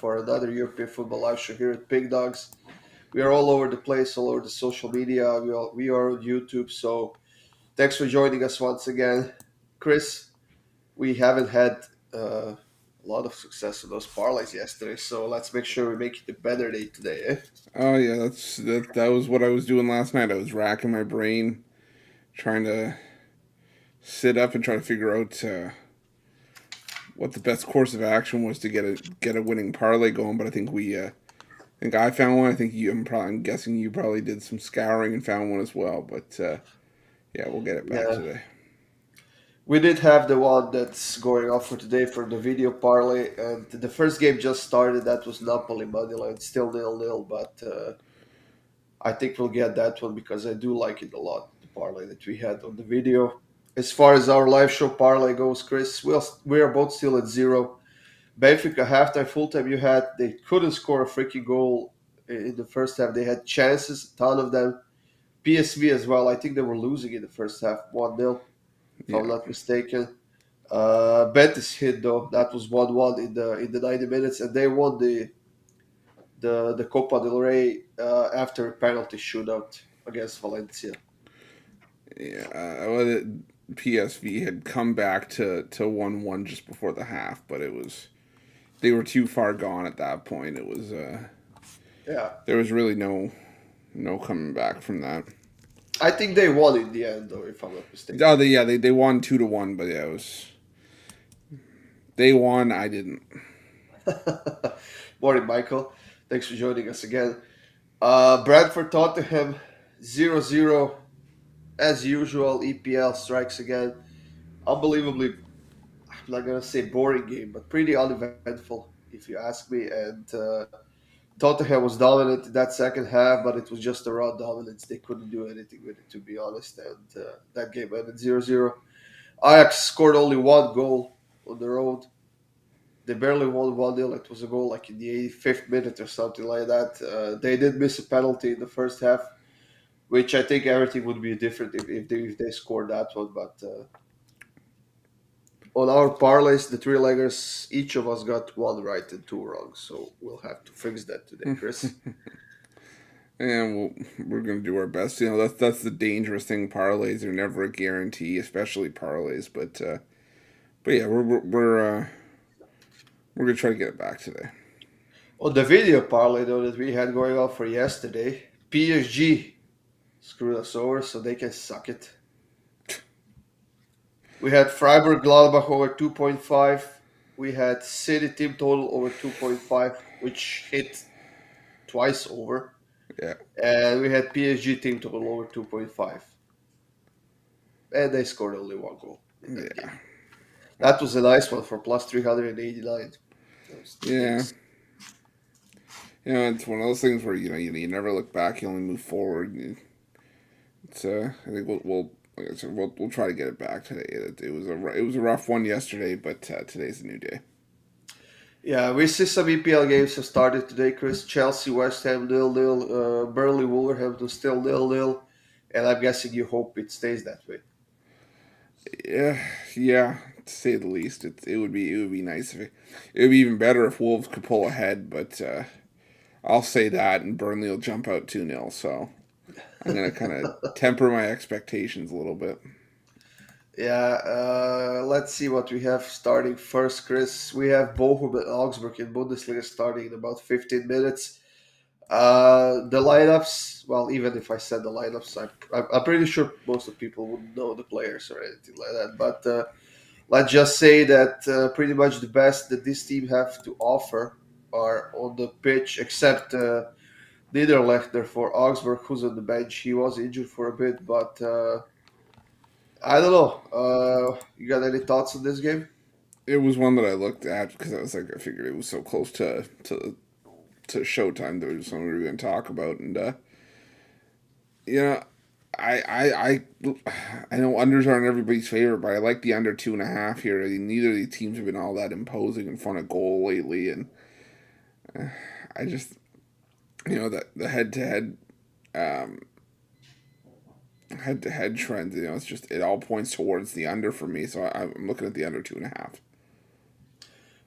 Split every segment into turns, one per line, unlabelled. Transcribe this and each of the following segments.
for another European football live show here at Pig Dogs. We are all over the place, all over the social media. We are on YouTube. So thanks for joining us once again, Chris. We haven't had a lot of success with those parlays yesterday, so let's make sure we make it a better day today. Eh?
Oh yeah, that was what I was doing last night. I was racking my brain, trying to sit up and try to figure out what the best course of action was to get a winning parlay going. But I think I found one. I think I'm guessing you probably did some scouring and found one as well. But yeah, we'll get it back
Yeah,
today.
we did have the one that's going off for today for the video parlay, and the first game just started. That was Napoli moneyline, still 0-0, but I think we'll get that one because I do like it a lot. The parlay that we had on the video. As far as our live show parlay goes, Chris, we are both still at zero. Benfica halftime, full time. They couldn't score a freaking goal in the first half. They had chances, a ton of them. PSV as well. I think they were losing in the first half, 1-0, if I'm
Yeah,
not mistaken. Betis hit though. That was 1-1 in the 90 minutes, and they won the Copa del Rey after a penalty shootout against Valencia.
yeah. PSV had come back to 1-1 just before the half, but they were too far gone at that point.
Yeah,
There was really no coming back from that.
I think they won in the end though, if I'm not mistaken.
Oh, they won 2-1, but yeah, it was they won. I didn't.
Morning, Michael. Thanks for joining us again. Bradford Tottenham 0-0 as usual. EPL strikes again. Unbelievably, I'm not gonna say boring game, but pretty uneventful if you ask me. And Tottenham was dominant in that second half, but it was just a raw dominance. They couldn't do anything with it, to be honest. And that game ended 0-0. Ajax scored only one goal on the road. They barely won 1-0. It was a goal like in the 85th minute or something like that. They did miss a penalty in the first half, which I think everything would be different if they scored that one. But on our parlays, the three leggers, each of us got one right and two wrong. So we'll have to fix that today, Chris.
And we're gonna do our best. You know, that's the dangerous thing. Parlays are never a guarantee, especially parlays. But yeah, we're gonna try to get it back today.
On the video parlay, though, that we had going on for yesterday, PSG screwed us over, so they can suck it. We had Freiburg Gladbach over 2.5. We had City team total over 2.5, which hit twice over.
Yeah,
And we had PSG team total over 2.5. And they scored only one goal in that
yeah,
game. That was a nice one for plus 389. Those two
yeah.
games.
You know, it's one of those things where you never look back. You only move forward. It's I think like I said, we'll try to get it back today. It was a rough one yesterday, but today's a new day.
Yeah, we see some EPL games have started today, Chris. Chelsea, West Ham 0-0. Burnley, Wolverhampton still 0-0. And I'm guessing you hope it stays that way.
Yeah, yeah. To say the least, it would be nice if it would be even better if Wolves could pull ahead. But I'll say that, and Burnley will jump out 2-0. So I'm gonna kind of temper my expectations a little bit.
Yeah, let's see what we have starting first, Chris. We have Bochum and Augsburg in Bundesliga starting in about 15 minutes. The lineups, well, even if I said the lineups, I'm pretty sure most of the people wouldn't know the players or anything like that. But let's just say that pretty much the best that this team have to offer are on the pitch, except Niederlechner for Augsburg, who's on the bench. He was injured for a bit, but I don't know. You got any thoughts on this game?
It was one that I looked at because I figured it was so close to Showtime. There was something we were going to talk about, and you know, I I I know unders aren't everybody's favorite, but I like the under 2.5 here. I mean, neither of these teams have been all that imposing in front of goal lately, and I just that the um, head to head trends. It all points towards the under for me. So I'm looking at the under 2.5.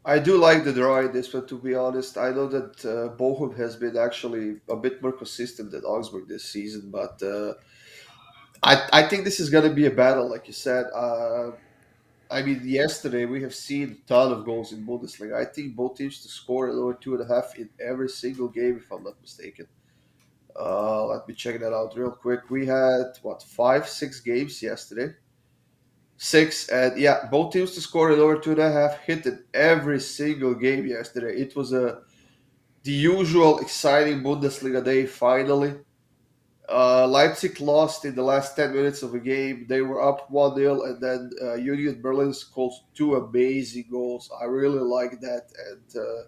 I do like the draw in this one, to be honest. I know that Bochum has been actually a bit more consistent than Augsburg this season, but I think this is going to be a battle, like you said. I mean, yesterday we have seen a ton of goals in Bundesliga. I think both teams to score over 2.5 in every single game, if I'm not mistaken. Let me check that out real quick. We had what 5, 6 games yesterday. Six, and yeah, both teams to score it over 2.5 hit in every single game yesterday. It was the usual exciting Bundesliga day. Finally, Leipzig lost in the last 10 minutes of a game. They were up 1-0, and then Union Berlin scored two amazing goals. I really like that, and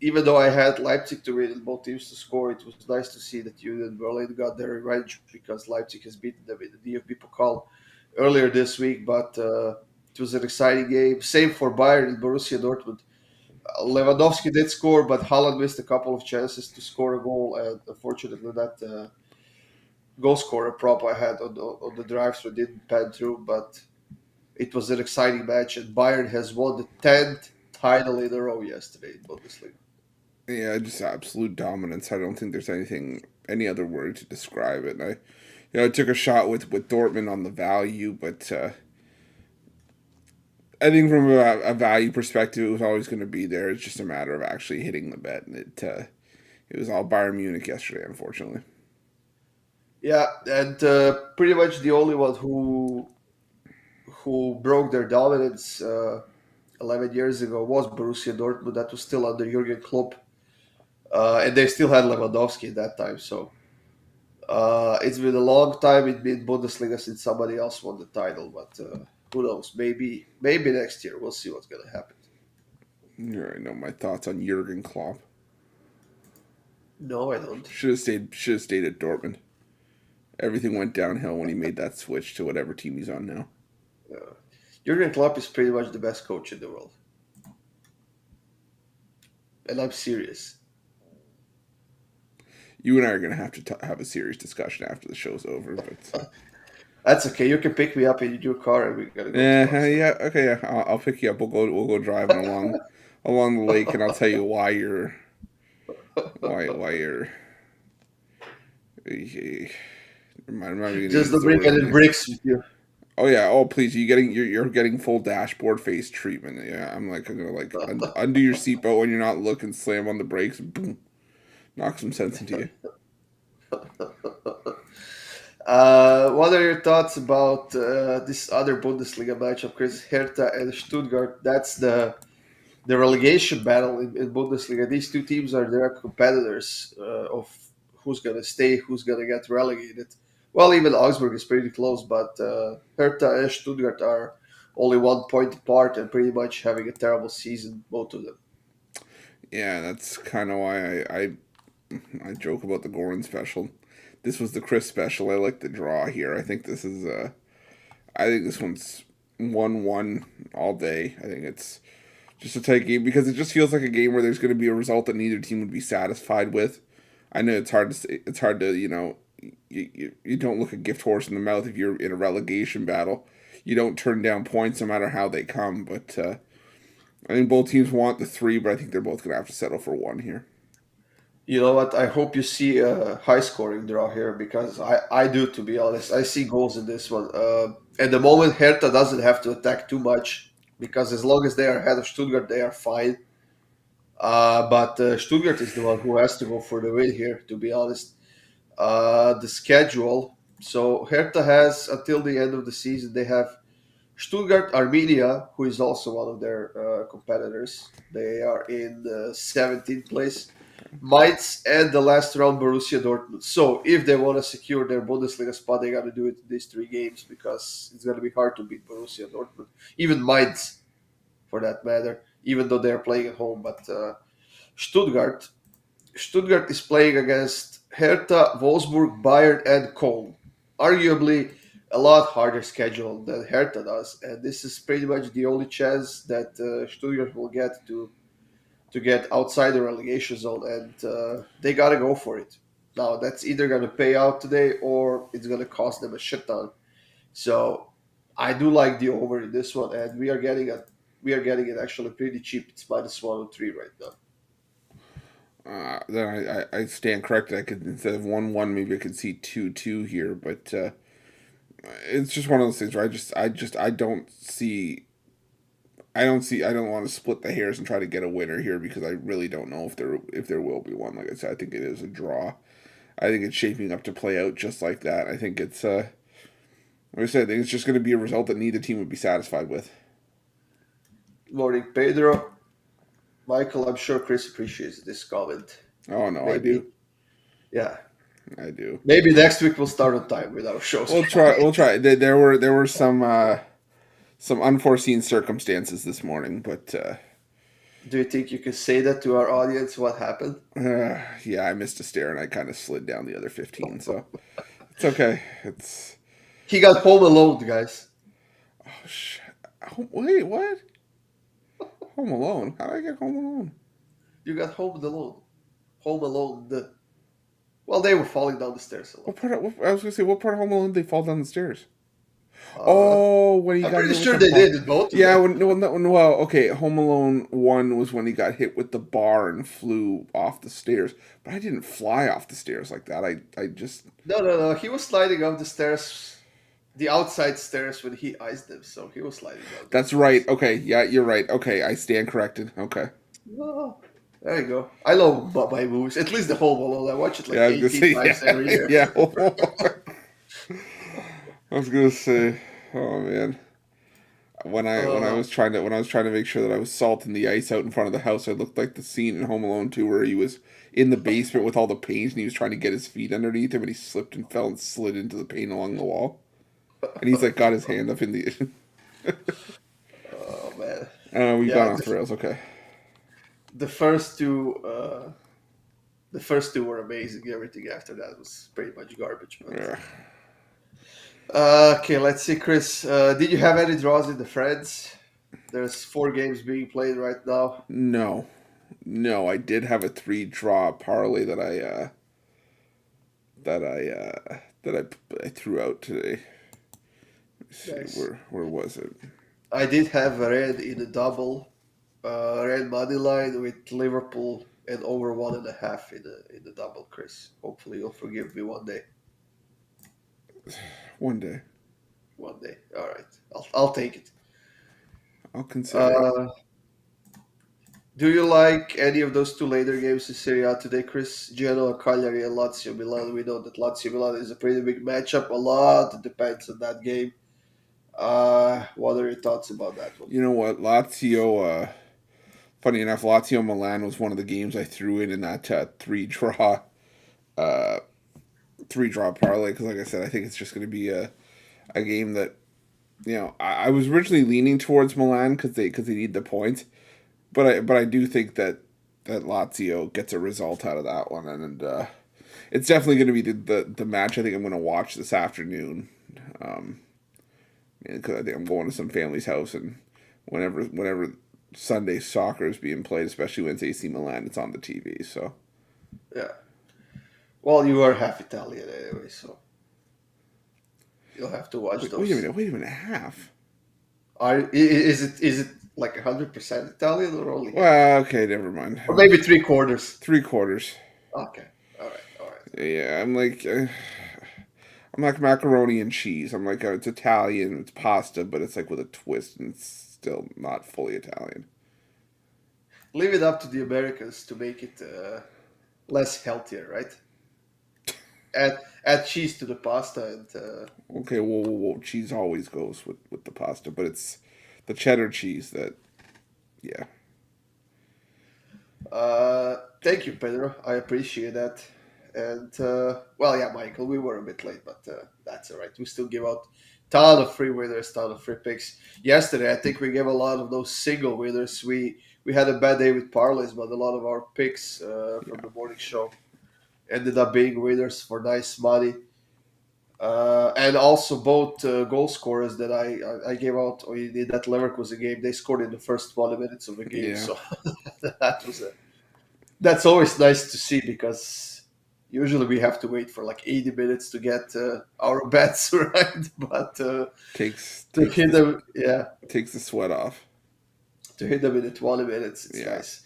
even though I had Leipzig to win and both teams to score, it was nice to see that Union Berlin got their revenge because Leipzig has beaten them in the DFB Pokal earlier this week. But it was an exciting game. Same for Bayern and Borussia Dortmund. Lewandowski did score, but Haaland missed a couple of chances to score a goal, and unfortunately, that goal scorer prop I had on the drive through didn't pan through. But it was an exciting match, and Bayern has won the 10th title in a row yesterday in Bundesliga.
Yeah, just absolute dominance. I don't think there's any other word to describe it. And I took a shot with Dortmund on the value, but I think from a value perspective, it was always going to be there. It's just a matter of actually hitting the bet, and it was all Bayern Munich yesterday, unfortunately.
Yeah, and pretty much the only one who broke their dominance 11 years ago was Borussia Dortmund. That was still under Jurgen Klopp, and they still had Lewandowski at that time. So it's been a long time in Bundesliga since somebody else won the title. But who knows? Maybe next year we'll see what's going to happen.
You already know my thoughts on Jurgen Klopp.
No, I don't.
Should have stayed at Dortmund. Everything went downhill when he made that switch to whatever team he's on now.
Jurgen Klopp is pretty much the best coach in the world, and I'm serious.
You and I are going to have to have a serious discussion after the show's over. But
That's okay. You can pick me up in your car, and we're gonna go to
yeah,
Barcelona.
yeah, okay, yeah. I'll pick you up. We'll go driving along the lake, and I'll tell you why you're. I'm not even gonna
Just
use
to
the
bring
word.
any bricks with you.
Oh yeah. Oh please, you're getting full dashboard face treatment. Yeah, I'm gonna undo your seatbelt when you're not looking, slam on the brakes, boom, knock some sense into you.
What are your thoughts about this other Bundesliga matchup, Chris? Hertha and Stuttgart. That's the relegation battle in Bundesliga. These two teams are direct competitors of who's going to stay, who's going to get relegated. Well, even Augsburg is pretty close, but Hertha and Stuttgart are only 1 point apart and pretty much having a terrible season, both of them.
Yeah, that's kind of why I joke about the Goran special. This was the Chris special. I like the draw here. I think this one's 1-1 all day. I think it's just a tight game because it just feels like a game where there's going to be a result that neither team would be satisfied with. I know it's hard to say, it's hard to you don't look a gift horse in the mouth if you're in a relegation battle. You don't turn down points no matter how they come. But I think both teams want the three, but I think they're both going to have to settle for one here.
You know what? I hope you see a high scoring draw here because I do, to be honest. I see goals in this one. At the moment, Hertha doesn't have to attack too much because as long as they are ahead of Stuttgart, they are fine. But Stuttgart is the one who has to go for the win here, to be honest. The schedule. So Hertha has until the end of the season, they have Stuttgart Armenia, who is also one of their competitors. They are in the 17th place. Mainz and the last round Borussia Dortmund. So if they want to secure their Bundesliga spot, they got to do it in these 3 games because it's going to be hard to beat Borussia Dortmund, even Mainz for that matter. Even though they are playing at home, but Stuttgart, Stuttgart is playing against Hertha, Wolfsburg, Bayern, and Köln. Arguably a lot harder schedule than Hertha does, and this is pretty much the only chance that Stuttgart will get to get outside the relegation zone, and they got to go for it. Now that's either going to pay out today or it's going to cost them a shit ton. So I do like the over in this one, and we are getting a we are getting it actually pretty cheap. It's -103 right now.
Then I stand corrected. I could, instead of 1-1, maybe I could see 2-2 here, but it's just one of those things where I don't see. I don't want to split the hairs and try to get a winner here because I really don't know if there will be one. Like I said, I think it is a draw. I think it's shaping up to play out just like that. I think it's like I said, I think it's just going to be a result that neither team would be satisfied with.
Morning, Pedro. Michael, I'm sure Chris appreciates this comment.
Oh no, I
Maybe,
do.
yeah.
I do.
Maybe next week we'll start on time with our shows.
We'll try. We'll try. There were some unforeseen circumstances this morning, but
Do you think you can say that to our audience? What happened?
yeah, I missed a stair and I kind of slid down the other 15. So it's okay. It's
He got home alone, guys.
oh shit. Wait, what? Home Alone? How did I get Home Alone?
You got home alone. Home alone. Well, they were falling down the stairs a lot.
I was gonna say, what part of Home Alone did they fall down the stairs?
Uh,
Oh, when he
I'm
got
pretty
hit with
sure
the
they
bar.
did in both of
Yeah,
them.
when, no, that one. Well, okay. Home Alone 1 was when he got hit with the bar and flew off the stairs. But I didn't fly off the stairs like that. I just.
No. He was sliding up the stairs, the outside stairs when he iced them. So he was sliding down those
That's right.
stairs.
Okay, yeah, you're right. Okay, I stand corrected. Okay.
Oh, there you go. I love my movies. At least the Home Alone. I watch it like
Yeah, I was gonna
18
say.
times every
Yeah,
year.
yeah. I was gonna say. Oh man.
Uh,
When I was trying to make sure that I was salting the ice out in front of the house, I looked like the scene in Home Alone 2 where he was in the basement with all the paint and he was trying to get his feet underneath him and he slipped and fell and slid into the paint along the wall. And he's like got his hand up in the.
oh man.
We've gone
Yeah,
off the rails. Okay.
the first two. The first two were amazing. Everything after that was pretty much garbage. But
Yeah.
okay, let's see, Chris. Did you have any draws in the Friends? There's 4 games being played right now.
No, no, I did have a 3 draw parlay that I threw out today. Let's see
Nice.
where was it?
I did have a red in a double, red money line with Liverpool and over 1.5 in the double, Chris. Hopefully you'll forgive me one day.
One day
One day. All right. I'll take it.
I'll consider it.
Uh, do you like any of those two later games in Serie A today, Chris? Genoa, Cagliari, and Lazio Milan. We know that Lazio Milan is a pretty big matchup. A lot depends on that game. What are your thoughts about that one?
You know what, Lazio. Funny enough, Lazio Milan was one of the games I threw in that 3 draw, uh, 3 draw parlay because, like I said, I think it's just going to be a game that I was originally leaning towards Milan because they need the points, but I do think that Lazio gets a result out of that one, and it's definitely going to be the match I think I'm going to watch this afternoon, because I think I'm going to some family's house, and whenever Sunday soccer is being played, especially when it's AC Milan, it's on the TV. So
Yeah. Well, you are half Italian anyway, so you'll have to watch those.
wait a minute, half.
Is it like 100% Italian or only half?
Well, okay, never mind.
Or maybe 3/4?
3/4.
Okay. All right.
Yeah, I'm like macaroni and cheese. I'm like it's Italian, it's pasta, but it's like with a twist, and it's still not fully Italian.
Leave it up to the Americans to make it less healthier, right? Add cheese to the pasta and
Okay, whoa. Cheese always goes with the pasta, but it's the cheddar cheese that, yeah.
thank you, Pedro. I appreciate that. And yeah, Michael, we were a bit late, but that's all right. We still give out ton of free winners, ton of free picks. Yesterday, I think we gave a lot of those single winners. We had a bad day with parlays, but a lot of our picks from the morning show ended up being winners for nice money. And also both goal scorers that I gave out in that Leverkusen game, they scored in the first 20 minutes of the game.
Yeah.
So that's always nice to see because usually we have to wait for like 80 minutes to get our bets right. But
Takes
to
takes
hit
the
them, yeah,
takes the sweat off.
to hit them in the 20 minutes. It's
Yeah,
nice.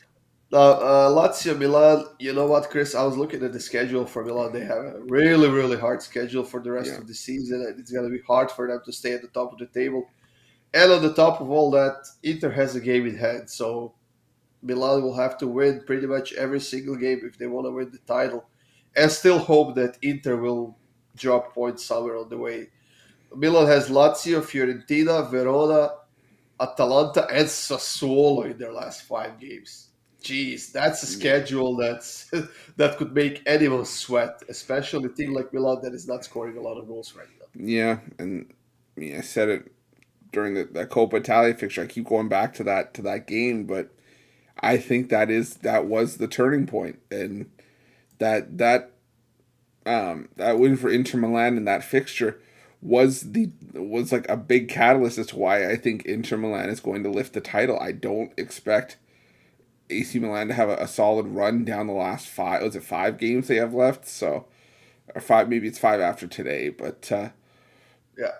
Now, Lazio Milan, you know what, Chris? I was looking at the schedule for Milan. They have a really, really hard schedule for the rest
yeah,
of the season, and it's going to be hard for them to stay at the top of the table. And on the top of all that, Inter has a game in hand. So Milan will have to win pretty much every single game if they want to win the title, and still hope that Inter will drop points somewhere on the way. Milan has Lazio, Fiorentina, Verona, Atalanta, and Sassuolo in their last 5 games. Jeez, that's a
yeah,
schedule that could make anyone sweat, especially a team like Milan that is not scoring a lot of goals right now.
yeah. And I mean, I said it during that Coppa Italia fixture. I keep going back to that game, but I think that was the turning point, and that win for Inter Milan in that fixture was like a big catalyst as to why I think Inter Milan is going to lift the title. I don't expect AC Milan to have a solid run down the last five. Was it 5 games they have left? So or five, maybe it's five after today, but.
Yeah,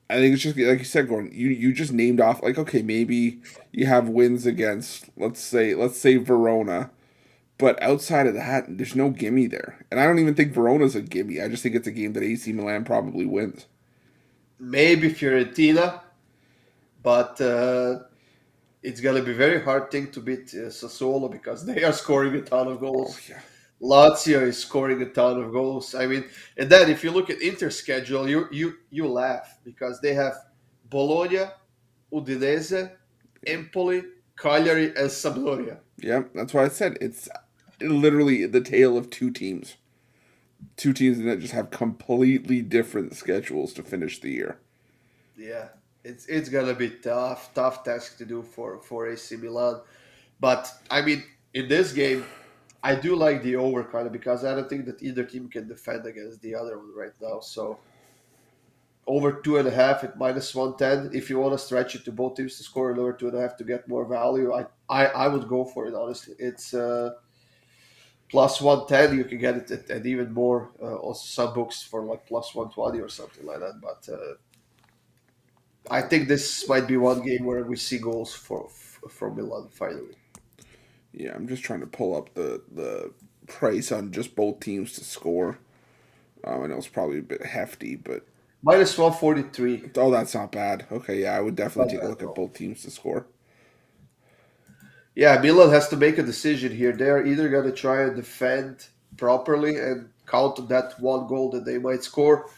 I think it's just like you said, Gordon. You just named off like okay, maybe you have wins against let's say Verona, but outside of that, there's no gimme there. And I don't even think Verona's a gimme. I just think it's a game that AC Milan probably wins.
maybe Fiorentina, but it's going to be very hard thing to beat Sassuolo because they are scoring a ton of
Oh
goals.
yeah,
Lazio is scoring a ton of goals. I mean, and then if you look at Inter schedule, you laugh because they have Bologna, Udinese, Empoli, Cagliari, and Sampdoria.
yeah. That's why I said it's literally the tale of two teams that just have completely different schedules to finish the year.
Yeah, it's gonna be tough task to do for AC Milan. But I mean, in this game, I do like the over kind of because I don't think that either team can defend against the other one right now. So over 2.5 at -110. If you want to stretch it to both teams to score over 2.5 to get more value, I would go for it. Honestly, it's +110. You can get it at even more. Also, some books for like +120 or something like that. But I think this might be one game where we see goals from Milan finally.
Yeah, I'm just trying to pull up the price on just both teams to score. I know it's probably a bit hefty, but
-143.
oh, that's not bad. Okay, yeah, I would definitely
Not
take a
bad
look
at
at
all.
both teams to score.
Yeah, Milan has to make a decision here. They're either going to try and defend properly and count on that one goal that they might score,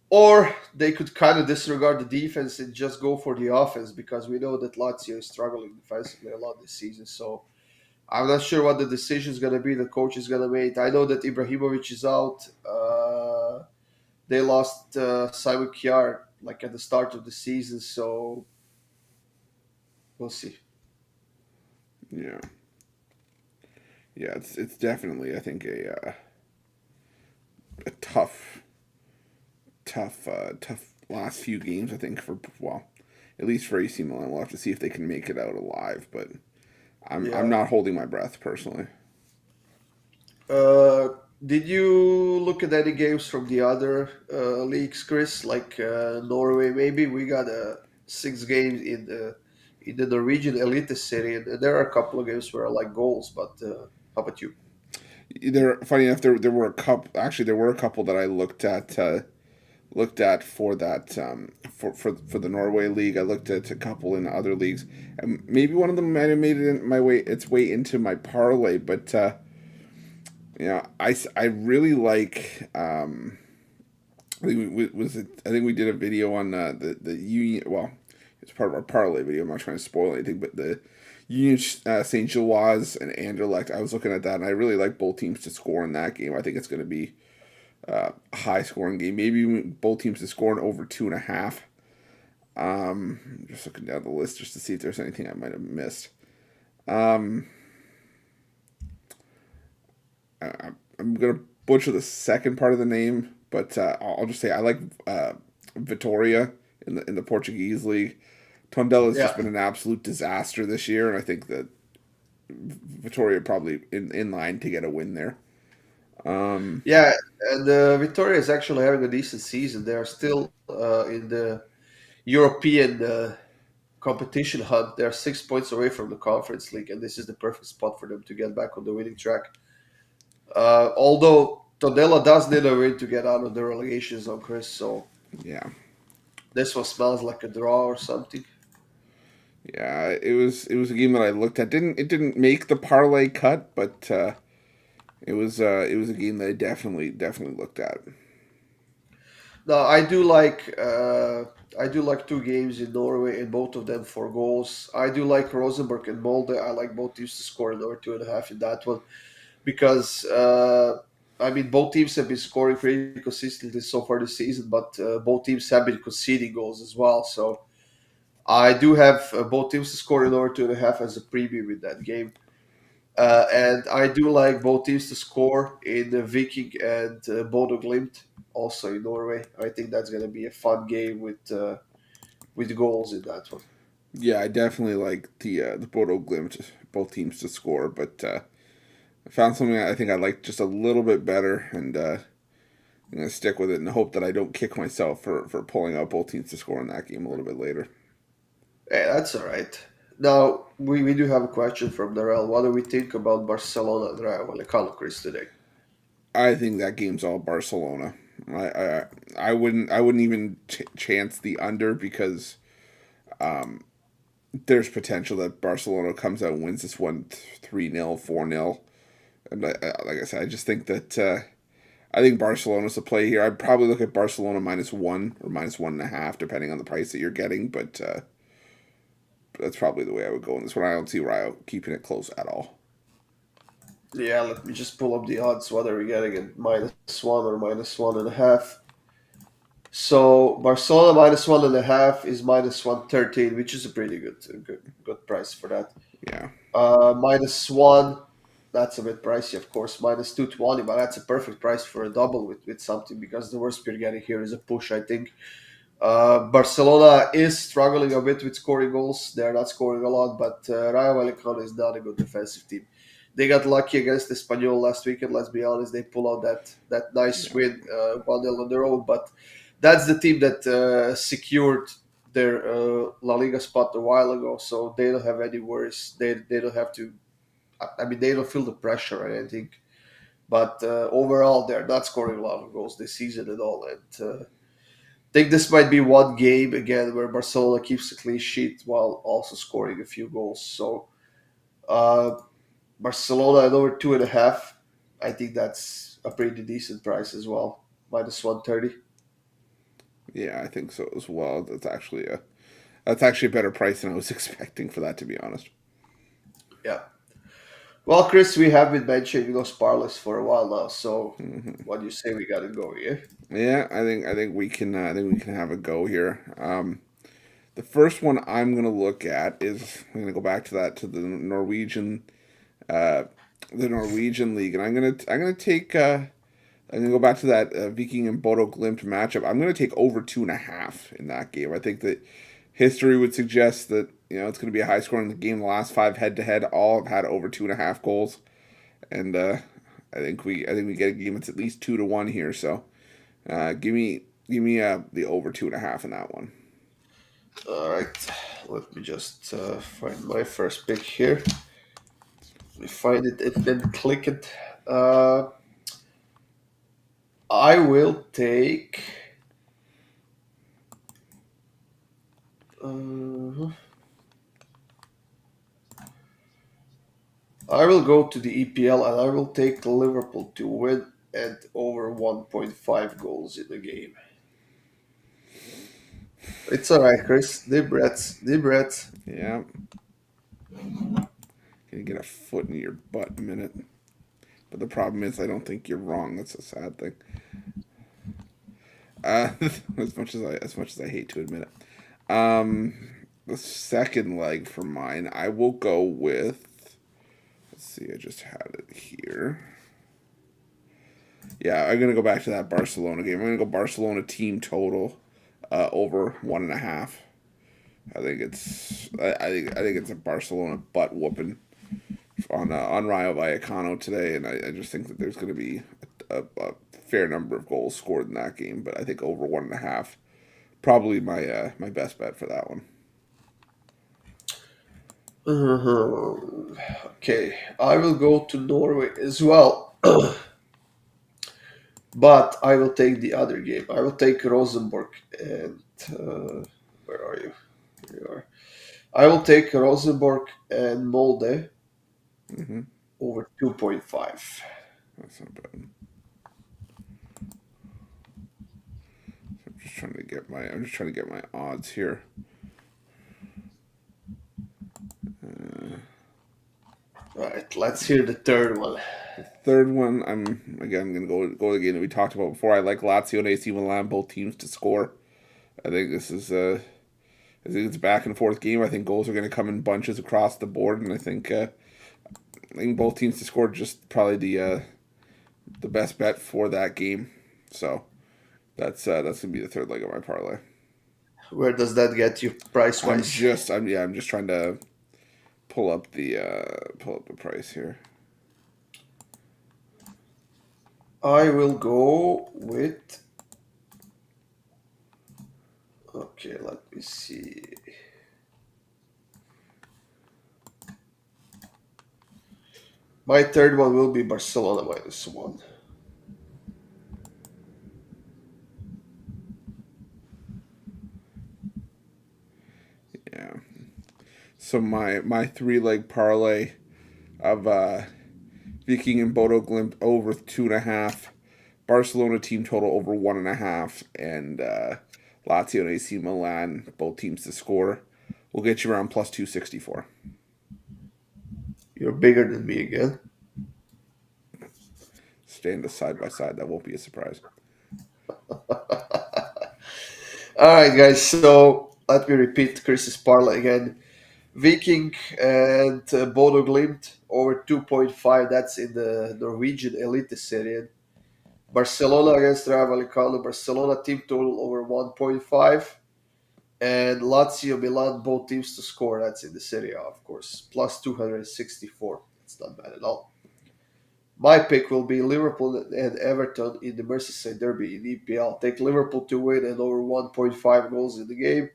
or they could kind of disregard the defense and just go for the offense because we know that Lazio is struggling defensively a lot this season. So I'm not sure what the decision is going to be. The coach is going to make. I know that Ibrahimovic is out. They lost Simon Kjaer like at the start of the season, so we'll see.
Yeah, yeah, it's definitely I think a tough last few games. I think for well, at least for AC Milan, we'll have to see if they can make it out alive. But I'm
Yeah.
not holding my breath personally.
Uh, did you look at any games from the other leagues, Chris? Like Norway, maybe we got 6 games in the Norwegian Elite Series, and there are a couple of games where I like goals. But how about you?
There, funny enough, there were a couple. Actually, there were a couple that I looked at for that for the Norway league. I looked at a couple in other leagues, and maybe one of them might have made it in my way its way into my parlay. But I really like. I think I think we did a video on the Union. Well, it's part of our parlay video. I'm not trying to spoil anything, but the Union Saint Gilloise and Anderlecht. I was looking at that, and I really like both teams to score in that game. I think it's going to be a high scoring game. Maybe even both teams to score in over 2.5. Just looking down the list just to see if there's anything I might have missed. Um, I'm gonna butcher the second part of the name, but I'll just say I like Vitoria in the Portuguese league. Tondela has just
Yeah,
been an absolute disaster this year, and I think that Vitoria probably in line to get a win there.
yeah, and Victoria is actually having a decent season. They are still in the European competition hunt. They're 6 points away from the Conference League, and this is the perfect spot for them to get back on the winning track. Although Tondela does need a win to get out of the relegation zone, Chris. So
Yeah,
this one smells like a draw or something.
yeah. It was a game that I looked at. It didn't make the parlay cut, but it was a game that I definitely looked at.
Now I do like two games in Norway and both of them for goals. I do like Rosenborg and Molde. I like both teams to score an over 2.5 in that one because I mean both teams have been scoring pretty consistently so far this season, but both teams have been conceding goals as well. So I do have both teams to score in over 2.5 as a preview with that game. And I do like both teams to score in Viking and Bodo Glimt, also in Norway. I think that's going to be a fun game with goals in that one.
Yeah, I definitely like the Bodo Glimt, both teams to score, but I found something I think I like just a little bit better, and I'm gonna stick with it and hope that I don't kick myself for pulling out both teams to score in that game a little bit later.
Hey, that's all right. Now, we do have a question from Darrell. What do we think about Barcelona and Rayo Vallecano, Chris, today?
I think that game's all Barcelona. I I, I wouldn't even chance the under because there's potential that Barcelona comes out and wins this one 3-0, 4-0. And like I said, I just think that I think Barcelona's the play here. I'd probably look at Barcelona -1 or -1.5, depending on the price that you're getting. But that's probably the way I would go in this one. I don't see Rayo keeping it close at all.
Yeah, let me just pull up the odds. What are we getting at -1 or -1.5? So Barcelona -1.5 is -113, which is a pretty good price for that.
Yeah,
-1, that's a bit pricey, of course. -220, but that's a perfect price for a double with something because the worst we're getting here is a push, I think. Barcelona is struggling a bit with scoring goals. They're not scoring a lot, but Rayo Vallecano is not a good defensive team. They got lucky against Espanyol last weekend. Let's be honest, they pull out that nice
yeah,
win, 1-0 on their own. But that's the team that secured their La Liga spot a while ago, so they don't have any worries. They don't have to. I mean, they don't feel the pressure or anything. But overall, they're not scoring a lot of goals this season at all, and think this might be one game again where Barcelona keeps a clean sheet while also scoring a few goals. So uh, Barcelona at over 2.5. I think that's a pretty decent price as well. -130.
yeah. I think so as well. That's actually a better price than I was expecting for that, to be honest.
Yeah. Well, Chris, we have been mentioning those parlays for a while now. So
Hmm.
what do you say we got to go here?
Yeah, I think we can have a go here. The first one I'm gonna look at is I'm gonna go back to that to uh, the Norwegian league, and I'm gonna take I'm gonna go back to that Viking and Bodo Glimt matchup. I'm gonna take over 2.5 in that game. I think that history would suggest that it's gonna be a high scoring game. The last five head to head all have had over 2.5 goals, and I think we get a game that's at least 2-1 here. So give me the over 2.5 in that one.
All right. Let me just find my first pick here. Let me find it and then click it. Uh, I will take. Uh, I will go to the EPL and I will take Liverpool to win and over 1.5 goals in the game. It's all right, Chris. Deep breaths. Deep breaths.
Yeah, gonna get a foot in your butt in a minute. But the problem is, I don't think you're wrong. That's a sad thing. Uh, as much as I hate to admit it. The second leg for mine, I will go with. Let's see, I just had it here. Yeah, I'm gonna go back to that Barcelona game. I'm gonna go Barcelona team total over 1.5. I think it's a Barcelona butt whooping on Rayo Vallecano today, and I just think that there's going to be a fair number of goals scored in that game. But I think over 1.5, probably my best bet for that one.
Okay, I will go to Norway as well, but I will take the other game. I will take Rosenborg and where are you? Here you are. I will take Rosenborg and Molde
Mm-hmm.
over 2.5.
That's not bad. I'm just trying to get my odds here. Uh,
All right, let's hear the third one.
Third one, I'm again gonna go the game that we talked about before. I like Lazio and AC Milan, both teams to score. I think this is I think it's a back and forth game. I think goals are going to come in bunches across the board, and I think both teams to score just probably the best bet for that game. So that's gonna be the third leg of my parlay.
Where does that get you price wise?
I'm just trying to pull up the price here.
I will go with. Okay, let me see. My third one will be Barcelona -1.
Yeah. So my three leg parlay of Viking and Bodo Glimt over 2.5, Barcelona team total over 1.5, and Lazio and AC Milan both teams to score. Will get you around plus 264.
You're bigger than me again.
Stand us side by side. That won't be a surprise.
All right, guys. So let me repeat Chris's parlay again. Viking and Bodo Glimt over 2.5. That's in the Norwegian Elite Serie. Barcelona against Rayo Vallecano. Barcelona team total over 1.5. And Lazio Milan, both teams to score. That's in the Serie A, of course. Plus 264. That's not bad at all. My pick will be Liverpool and Everton in the Merseyside Derby in EPL. Take Liverpool to win and over 1.5 goals in the game.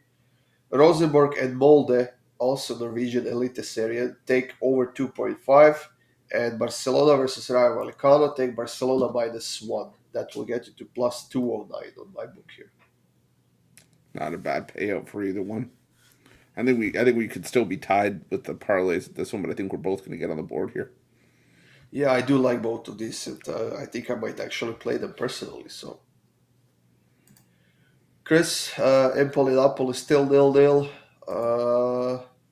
Rosenborg and Molde, also Norwegian Elite Serie, take over 2.5. And Barcelona versus Rayo Vallecano, take Barcelona -1. That will get you to plus 209 on my book here.
Not a bad payout for either one. I think we could still be tied with the parlays at this one, but I think we're both going to get on the board here.
Yeah, I do like both of these, and I think I might actually play them personally. So, Chris, Empoli Napoli still 0-0.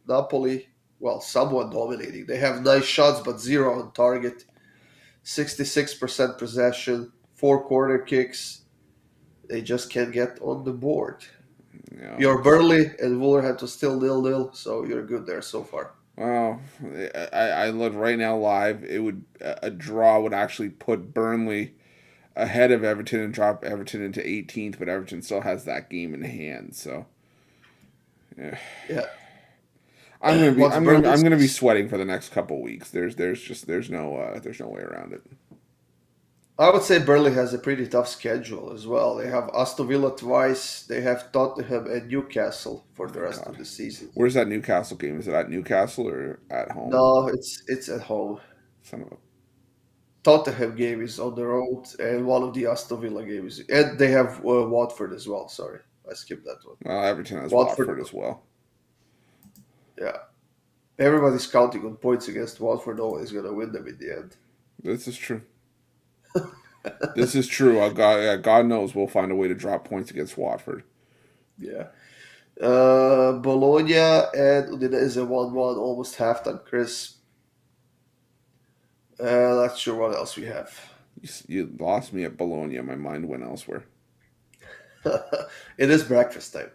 Napoli, well, somewhat dominating. They have nice shots, but zero on target. 66% possession, four corner kicks. They just can't get on the board.
You know,
Your Burnley and Wolverhampton still 0-0, so you're good there so far.
well, I look right now live. It would a draw would actually put Burnley ahead of Everton and drop Everton into 18th, but Everton still has that game in hand. So yeah.
Yeah. What's
I'm gonna be
Burnley's?
sweating for the next couple weeks. There's no way around it.
I would say Burnley has a pretty tough schedule as well. They have Aston Villa twice. They have Tottenham and Newcastle for the
Oh
rest of
God,
the season.
where's that Newcastle game? Is it at Newcastle or at home?
No, it's at home.
Son of a
Tottenham game is on the road, and one of the Aston Villa games, and they have Watford as well. Sorry, I skipped that one.
well, Everton has
Watford,
Watford as well.
yeah. Everybody's counting on points against Watford. Always gonna win them in the end.
This is true. This is true. God knows we'll find a way to drop points against Watford.
Yeah. Bologna and Udinese 1-1, almost halftime. Chris, not sure what else we have.
You lost me at Bologna. My mind went elsewhere.
It is breakfast time.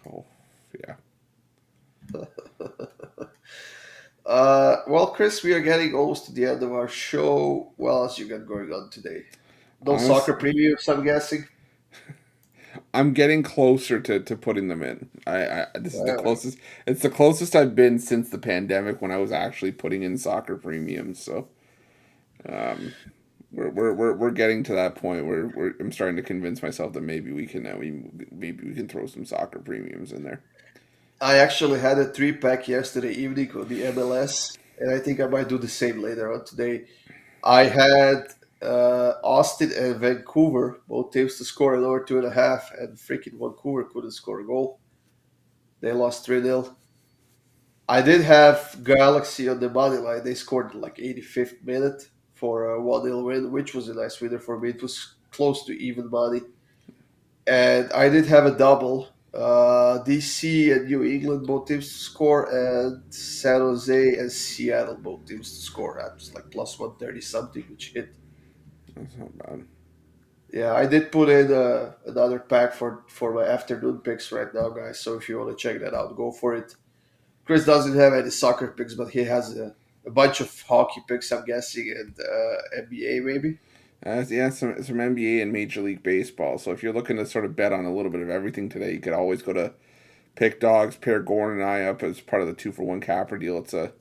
Oh, yeah.
Well, Chris, we are getting almost to the end of our show. What else you got going on today? No
Honest,
soccer previews, I'm guessing.
I'm getting closer to putting them in. This is the
Uh,
closest. It's the closest I've been since the pandemic when I was actually putting in soccer premiums. So um, we're getting to that point where I'm starting to convince myself that maybe we can maybe we can throw some soccer premiums in there.
I actually had a three-pack yesterday evening on the MLS, and I think I might do the same later on today. I had Austin and Vancouver, both teams to score an over 2.5, and freaking Vancouver couldn't score a goal. They lost 3-0. I did have Galaxy on the money line. They scored like 85th minute for a 1-0 win, which was a nice winner for me. It was close to even money. And I did have a double. DC and New England both teams to score, and San Jose and Seattle both teams to score. That was like plus 130 something, which hit.
That's not bad.
Yeah, I did put in another pack for my afternoon picks right now, guys. So if you want to check that out, go for it. Chris doesn't have any soccer picks, but he has a bunch of hockey picks, I'm guessing, and NBA maybe.
Yeah, some NBA and Major League Baseball. So if you're looking to sort of bet on a little bit of everything today, you could always go to Pick Dogs, pair Goran and I up as part of the 2-for-1 capper deal. It's a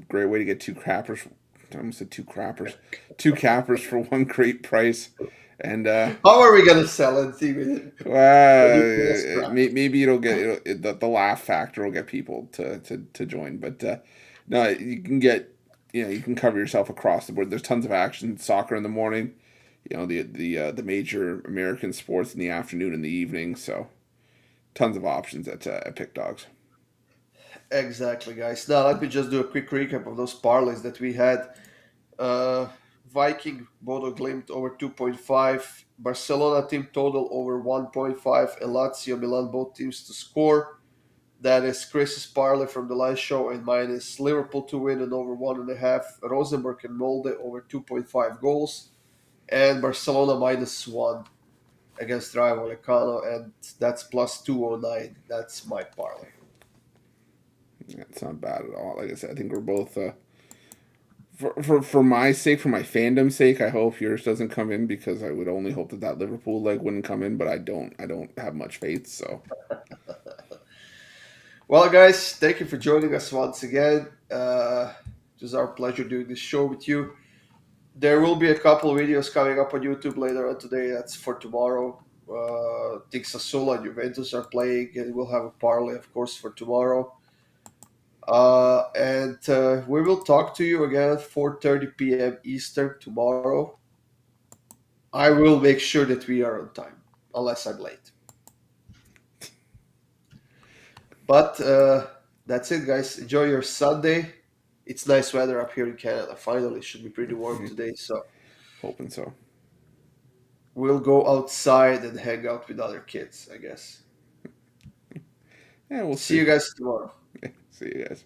great way to get two crappers. I almost said two crappers, two cappers for one great price. And
How are we gonna sell it, even? When you put us crap?
maybe it'll get the laugh factor will get people to join. But no, you can get you can cover yourself across the board. There's tons of action, soccer in the morning, the major American sports in the afternoon and the evening. So tons of options at Pick Dogs.
Exactly, guys. Now let me just do a quick recap of those parlays that we had. Uh, Viking Bodo Glimt over 2.5, Barcelona team total over 1.5, and Lazio Milan both teams to score. That is Chris's parlay from the live show, and mine is Liverpool to win and over 1.5, Rosenborg and Molde over 2.5 goals, and Barcelona -1 against Rayo Vallecano, and that's plus 209. That's my parlay.
Yeah, it's not bad at all. Like I said, I think we're both. For my sake, for my fandom's sake, I hope yours doesn't come in because I would only hope that Liverpool leg wouldn't come in, but I don't have much faith. So
Well, guys, thank you for joining us once again. It was our pleasure doing this show with you. There will be a couple of videos coming up on YouTube later on today. That's for tomorrow. I think Sassuolo and Juventus are playing, and we'll have a parlay, of course, for tomorrow. And we will talk to you again at 4:30 p.m. Eastern tomorrow. I will make sure that we are on time, unless I'm late. But that's it, guys. Enjoy your Sunday. It's nice weather up here in Canada. Finally, it should be pretty warm today. So
hoping so.
we'll go outside and hang out with other kids, I guess.
Yeah, we'll
See
see.
you guys tomorrow.
See you guys.